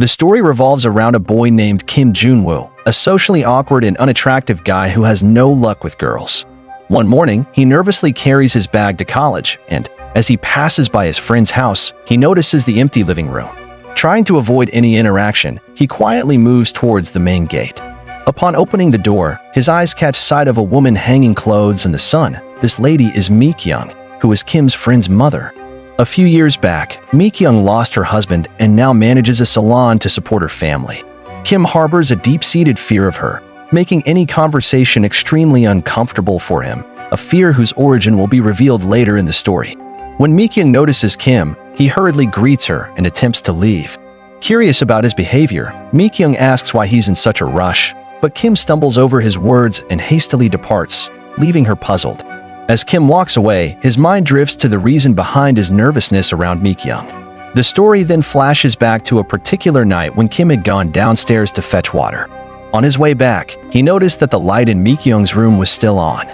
The story revolves around a boy named Kim Junwoo, a socially awkward and unattractive guy who has no luck with girls. One morning, he nervously carries his bag to college, and as he passes by his friend's house, he notices the empty living room. Trying to avoid any interaction, he quietly moves towards the main gate. Upon opening the door, his eyes catch sight of a woman hanging clothes in the sun. This lady is Mi-kyung, who is Kim's friend's mother. A few years back, Mi-kyung lost her husband and now manages a salon to support her family. Kim harbors a deep-seated fear of her, making any conversation extremely uncomfortable for him, a fear whose origin will be revealed later in the story. When Mi-kyung notices Kim, he hurriedly greets her and attempts to leave. Curious about his behavior, Mi-kyung asks why he's in such a rush, but Kim stumbles over his words and hastily departs, leaving her puzzled. As Kim walks away, his mind drifts to the reason behind his nervousness around Mi-kyung. The story then flashes back to a particular night when Kim had gone downstairs to fetch water. On his way back, he noticed that the light in Mi-kyung's room was still on.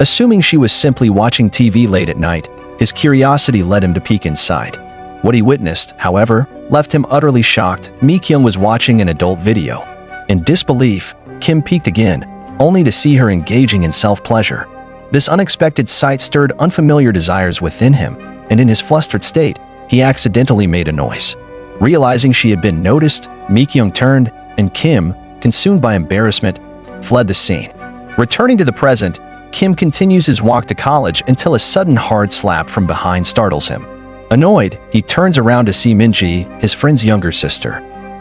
Assuming she was simply watching TV late at night, his curiosity led him to peek inside. What he witnessed, however, left him utterly shocked. Mi-kyung was watching an adult video. In disbelief, Kim peeked again, only to see her engaging in self-pleasure. This unexpected sight stirred unfamiliar desires within him, and in his flustered state, he accidentally made a noise. Realizing she had been noticed, Mi-kyung turned, and Kim, consumed by embarrassment, fled the scene. Returning to the present, Kim continues his walk to college until a sudden hard slap from behind startles him. Annoyed, he turns around to see Minji, his friend's younger sister.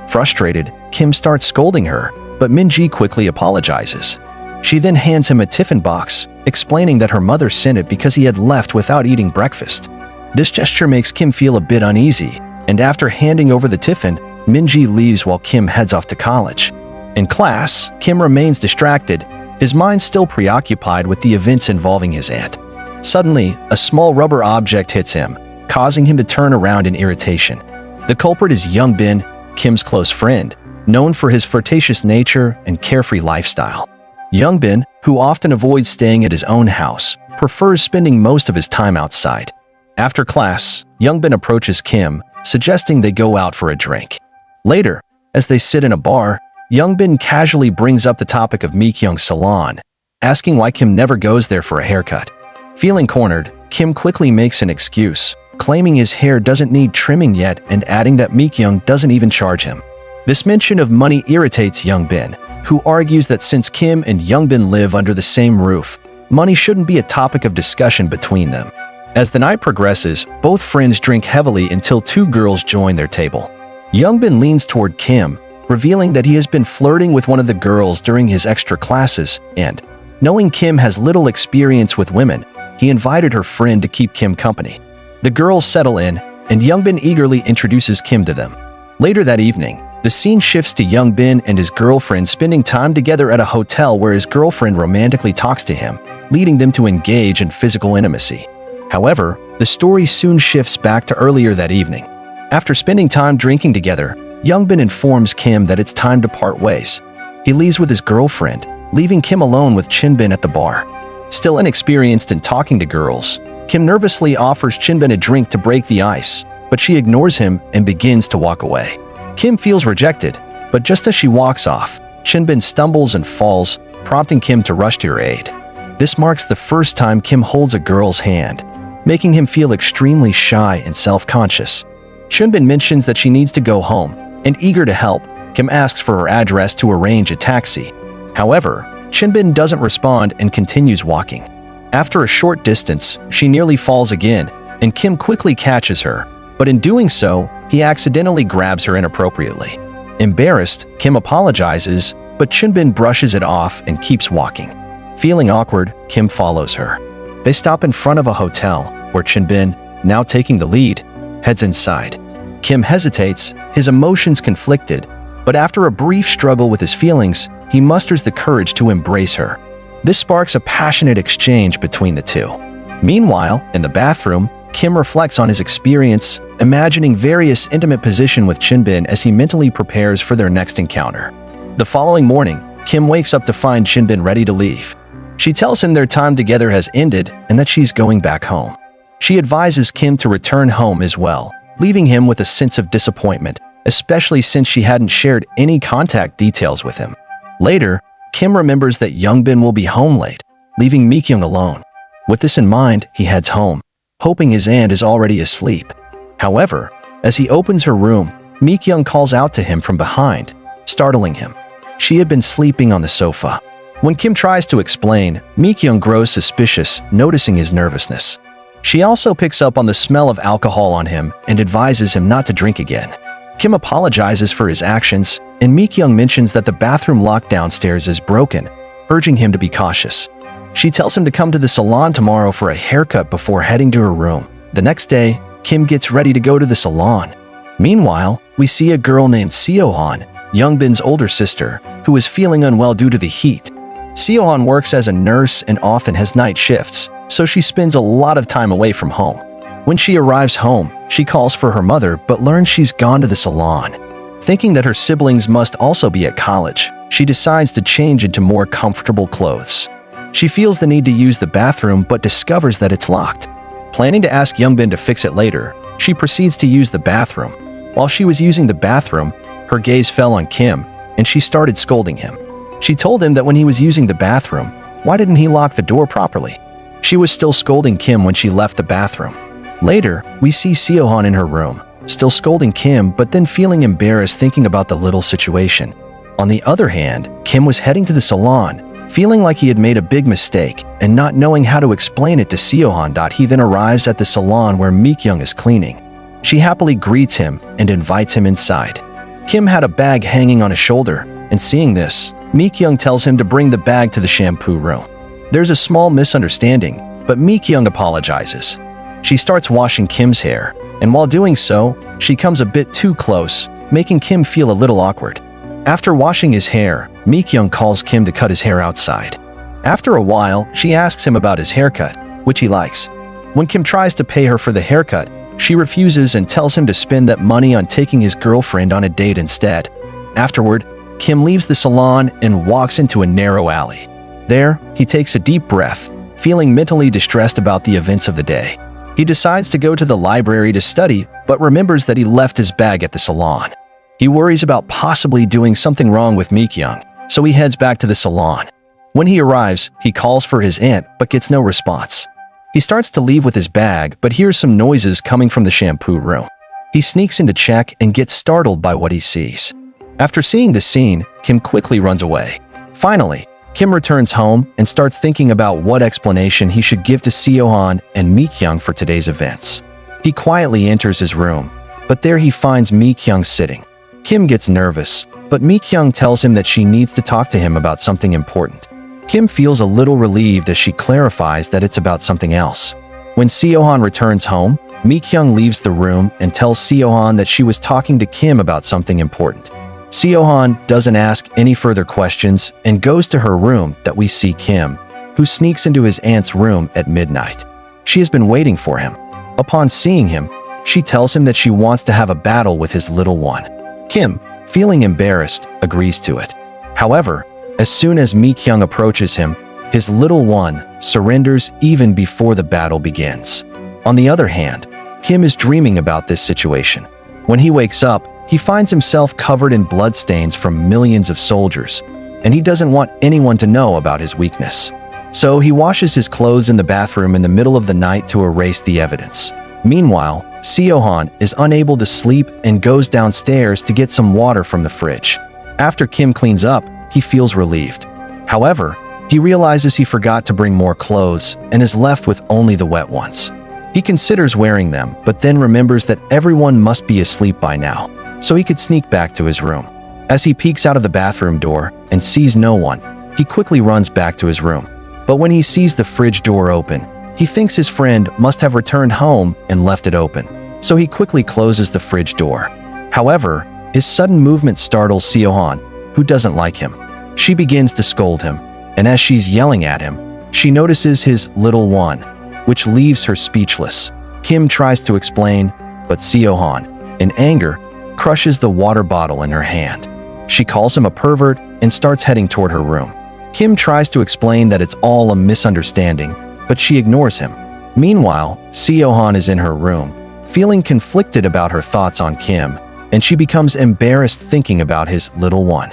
Frustrated, Kim starts scolding her, but Minji quickly apologizes. She then hands him a tiffin box, explaining that her mother sent it because he had left without eating breakfast. This gesture makes Kim feel a bit uneasy, and after handing over the tiffin, Minji leaves while Kim heads off to college. In class, Kim remains distracted, his mind still preoccupied with the events involving his aunt. Suddenly, a small rubber object hits him, causing him to turn around in irritation. The culprit is Youngbin, Kim's close friend, known for his flirtatious nature and carefree lifestyle. Youngbin, who often avoids staying at his own house, prefers spending most of his time outside. After class, Youngbin approaches Kim, suggesting they go out for a drink. Later, as they sit in a bar, Youngbin casually brings up the topic of Mi-kyung's salon, asking why Kim never goes there for a haircut. Feeling cornered, Kim quickly makes an excuse, claiming his hair doesn't need trimming yet and adding that Mi-kyung doesn't even charge him. This mention of money irritates Youngbin, who argues that since Kim and Youngbin live under the same roof, money shouldn't be a topic of discussion between them. As the night progresses, both friends drink heavily until two girls join their table. Youngbin leans toward Kim, revealing that he has been flirting with one of the girls during his extra classes, and, knowing Kim has little experience with women, he invited her friend to keep Kim company. The girls settle in, and Youngbin eagerly introduces Kim to them. Later that evening, the scene shifts to Youngbin and his girlfriend spending time together at a hotel where his girlfriend romantically talks to him, leading them to engage in physical intimacy. However, the story soon shifts back to earlier that evening. After spending time drinking together, Youngbin informs Kim that it's time to part ways. He leaves with his girlfriend, leaving Kim alone with Chinbin at the bar. Still inexperienced in talking to girls, Kim nervously offers Chinbin a drink to break the ice, but she ignores him and begins to walk away. Kim feels rejected, but just as she walks off, Chinbin stumbles and falls, prompting Kim to rush to her aid. This marks the first time Kim holds a girl's hand, making him feel extremely shy and self-conscious. Chinbin mentions that she needs to go home, and eager to help, Kim asks for her address to arrange a taxi. However, Chinbin doesn't respond and continues walking. After a short distance, she nearly falls again, and Kim quickly catches her, but in doing so, he accidentally grabs her inappropriately. Embarrassed, Kim apologizes, but Chinbin brushes it off and keeps walking. Feeling awkward, Kim follows her. They stop in front of a hotel, where Chinbin, now taking the lead, heads inside. Kim hesitates, his emotions conflicted, but after a brief struggle with his feelings, he musters the courage to embrace her. This sparks a passionate exchange between the two. Meanwhile, in the bathroom, Kim reflects on his experience, imagining various intimate positions with Chinbin as he mentally prepares for their next encounter. The following morning, Kim wakes up to find Chinbin ready to leave. She tells him their time together has ended and that she's going back home. She advises Kim to return home as well, leaving him with a sense of disappointment, especially since she hadn't shared any contact details with him. Later, Kim remembers that Youngbin will be home late, leaving Mikyung alone. With this in mind, he heads home, hoping his aunt is already asleep. However, as he opens her room, Mikyung calls out to him from behind, startling him. She had been sleeping on the sofa. When Kim tries to explain, Mikyung grows suspicious, noticing his nervousness. She also picks up on the smell of alcohol on him and advises him not to drink again. Kim apologizes for his actions, and Mikyung mentions that the bathroom lock downstairs is broken, urging him to be cautious. She tells him to come to the salon tomorrow for a haircut before heading to her room. The next day, Kim gets ready to go to the salon. Meanwhile, we see a girl named Seohan, Youngbin's older sister, who is feeling unwell due to the heat. Seohan works as a nurse and often has night shifts, so she spends a lot of time away from home. When she arrives home, she calls for her mother but learns she's gone to the salon. Thinking that her siblings must also be at college, she decides to change into more comfortable clothes. She feels the need to use the bathroom but discovers that it's locked. Planning to ask Youngbin to fix it later, she proceeds to use the bathroom. While she was using the bathroom, her gaze fell on Kim, and she started scolding him. She told him that when he was using the bathroom, why didn't he lock the door properly? She was still scolding Kim when she left the bathroom. Later, we see Seohan in her room, still scolding Kim but then feeling embarrassed thinking about the little situation. On the other hand, Kim was heading to the salon, feeling like he had made a big mistake and not knowing how to explain it to Seohan. He then arrives at the salon where Mikyung is cleaning. She happily greets him and invites him inside. Kim had a bag hanging on his shoulder, and seeing this, Mikyung tells him to bring the bag to the shampoo room. There's a small misunderstanding, but Mikyung apologizes. She starts washing Kim's hair, and while doing so, she comes a bit too close, making Kim feel a little awkward. After washing his hair, Mikyung calls Kim to cut his hair outside. After a while, she asks him about his haircut, which he likes. When Kim tries to pay her for the haircut, she refuses and tells him to spend that money on taking his girlfriend on a date instead. Afterward, Kim leaves the salon and walks into a narrow alley. There, he takes a deep breath, feeling mentally distressed about the events of the day. He decides to go to the library to study, but remembers that he left his bag at the salon. He worries about possibly doing something wrong with Mikyung, so he heads back to the salon. When he arrives, he calls for his aunt but gets no response. He starts to leave with his bag but hears some noises coming from the shampoo room. He sneaks in to check and gets startled by what he sees. After seeing the scene, Kim quickly runs away. Finally, Kim returns home and starts thinking about what explanation he should give to Seohan and Mikyung for today's events. He quietly enters his room, but there he finds Mikyung sitting. Kim gets nervous, but Mikyung tells him that she needs to talk to him about something important. Kim feels a little relieved as she clarifies that it's about something else. When Seohan returns home, Mikyung leaves the room and tells Seohan that she was talking to Kim about something important. Seohan doesn't ask any further questions and goes to her room that we see Kim, who sneaks into his aunt's room at midnight. She has been waiting for him. Upon seeing him, she tells him that she wants to have a battle with his little one. Kim, feeling embarrassed, agrees to it. However, as soon as Mikyung approaches him, his little one surrenders even before the battle begins. On the other hand, Kim is dreaming about this situation. When he wakes up, he finds himself covered in bloodstains from millions of soldiers, and he doesn't want anyone to know about his weakness. So he washes his clothes in the bathroom in the middle of the night to erase the evidence. Meanwhile, Seohan is unable to sleep and goes downstairs to get some water from the fridge. After Kim cleans up, he feels relieved. However, he realizes he forgot to bring more clothes and is left with only the wet ones. He considers wearing them, but then remembers that everyone must be asleep by now, so he could sneak back to his room. As he peeks out of the bathroom door and sees no one, he quickly runs back to his room. But when he sees the fridge door open, he thinks his friend must have returned home and left it open, so he quickly closes the fridge door. However, his sudden movement startles Seohan, who doesn't like him. She begins to scold him, and as she's yelling at him, she notices his little one, which leaves her speechless. Kim tries to explain, but Seohan, in anger, crushes the water bottle in her hand. She calls him a pervert and starts heading toward her room. Kim tries to explain that it's all a misunderstanding, but she ignores him. Meanwhile, Seohan is in her room, feeling conflicted about her thoughts on Kim, and she becomes embarrassed thinking about his little one.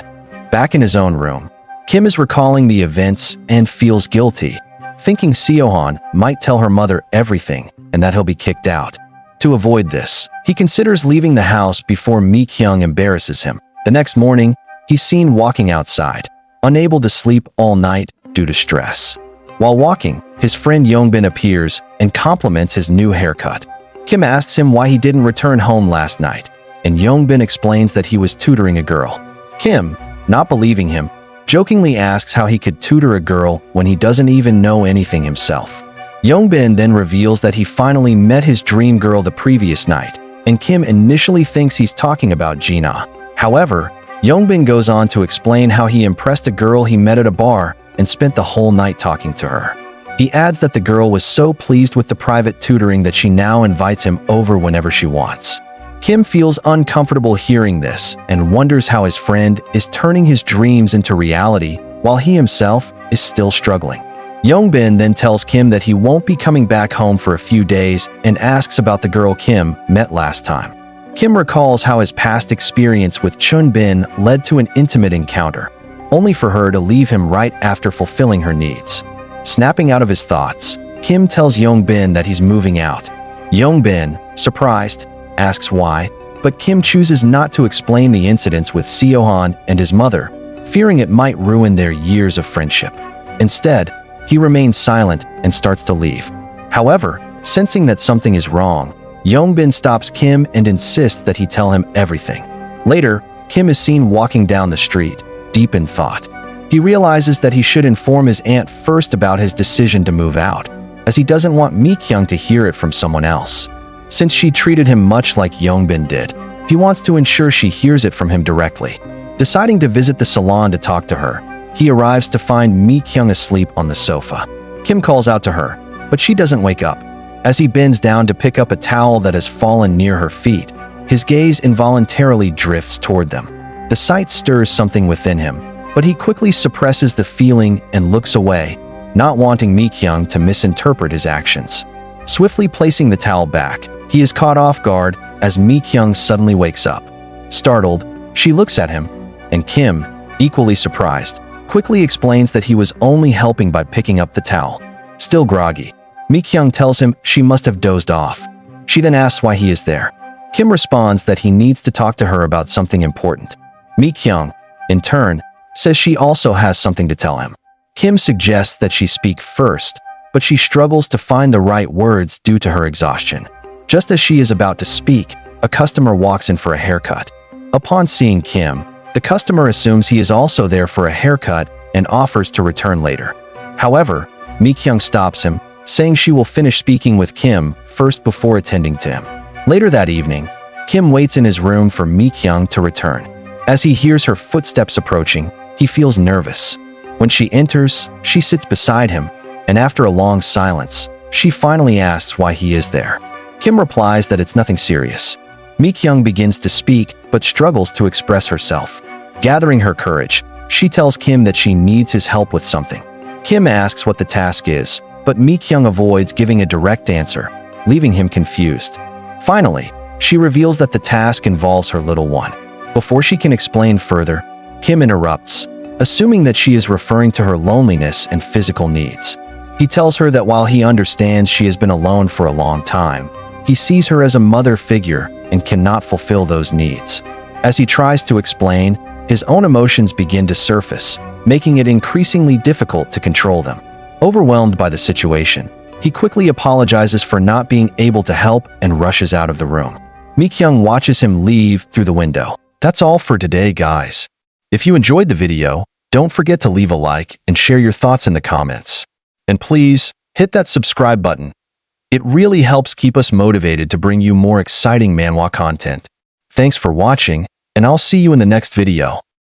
Back in his own room, Kim is recalling the events and feels guilty, thinking Seohan might tell her mother everything and that he'll be kicked out. To avoid this, he considers leaving the house before Mi-kyung embarrasses him. The next morning, he's seen walking outside, unable to sleep all night due to stress. While walking, his friend Yongbin appears and compliments his new haircut. Kim asks him why he didn't return home last night, and Yongbin explains that he was tutoring a girl. Kim, not believing him, jokingly asks how he could tutor a girl when he doesn't even know anything himself. Yongbin then reveals that he finally met his dream girl the previous night, and Kim initially thinks he's talking about Gina. However, Yongbin goes on to explain how he impressed a girl he met at a bar and spent the whole night talking to her. He adds that the girl was so pleased with the private tutoring that she now invites him over whenever she wants. Kim feels uncomfortable hearing this and wonders how his friend is turning his dreams into reality while he himself is still struggling. Yongbin then tells Kim that he won't be coming back home for a few days and asks about the girl Kim met last time. Kim recalls how his past experience with Chun-bin led to an intimate encounter, only for her to leave him right after fulfilling her needs. Snapping out of his thoughts, Kim tells Yongbin that he's moving out. Yongbin, surprised, asks why, but Kim chooses not to explain the incidents with Seohan and his mother, fearing it might ruin their years of friendship. Instead, he remains silent and starts to leave. However, sensing that something is wrong, Yongbin stops Kim and insists that he tell him everything. Later, Kim is seen walking down the street, deep in thought. He realizes that he should inform his aunt first about his decision to move out, as he doesn't want Mi-kyung to hear it from someone else. Since she treated him much like Yongbin did, he wants to ensure she hears it from him directly. Deciding to visit the salon to talk to her, he arrives to find Mi-kyung asleep on the sofa. Kim calls out to her, but she doesn't wake up. As he bends down to pick up a towel that has fallen near her feet, his gaze involuntarily drifts toward them. The sight stirs something within him, but he quickly suppresses the feeling and looks away, not wanting Mi-kyung to misinterpret his actions. Swiftly placing the towel back, he is caught off guard as Mi-kyung suddenly wakes up. Startled, she looks at him, and Kim, equally surprised, quickly explains that he was only helping by picking up the towel. Still groggy, Mi-kyung tells him she must have dozed off. She then asks why he is there. Kim responds that he needs to talk to her about something important. Mi-kyung, in turn, says she also has something to tell him. Kim suggests that she speak first, but she struggles to find the right words due to her exhaustion. Just as she is about to speak, a customer walks in for a haircut. Upon seeing Kim, the customer assumes he is also there for a haircut and offers to return later. However, Mi-kyung stops him, saying she will finish speaking with Kim first before attending to him. Later that evening, Kim waits in his room for Mi-kyung to return. As he hears her footsteps approaching, he feels nervous. When she enters, she sits beside him, and after a long silence, she finally asks why he is there. Kim replies that it's nothing serious. Mi-kyung begins to speak, but struggles to express herself. Gathering her courage, she tells Kim that she needs his help with something. Kim asks what the task is, but Mi-kyung avoids giving a direct answer, leaving him confused. Finally, she reveals that the task involves her little one. Before she can explain further, Kim interrupts, assuming that she is referring to her loneliness and physical needs. He tells her that while he understands she has been alone for a long time, he sees her as a mother figure and cannot fulfill those needs. As he tries to explain, his own emotions begin to surface, making it increasingly difficult to control them. Overwhelmed by the situation, he quickly apologizes for not being able to help and rushes out of the room. Mi-kyung watches him leave through the window. That's all for today, guys. If you enjoyed the video, don't forget to leave a like and share your thoughts in the comments. And please, hit that subscribe button. It really helps keep us motivated to bring you more exciting manhwa content. Thanks for watching, and I'll see you in the next video.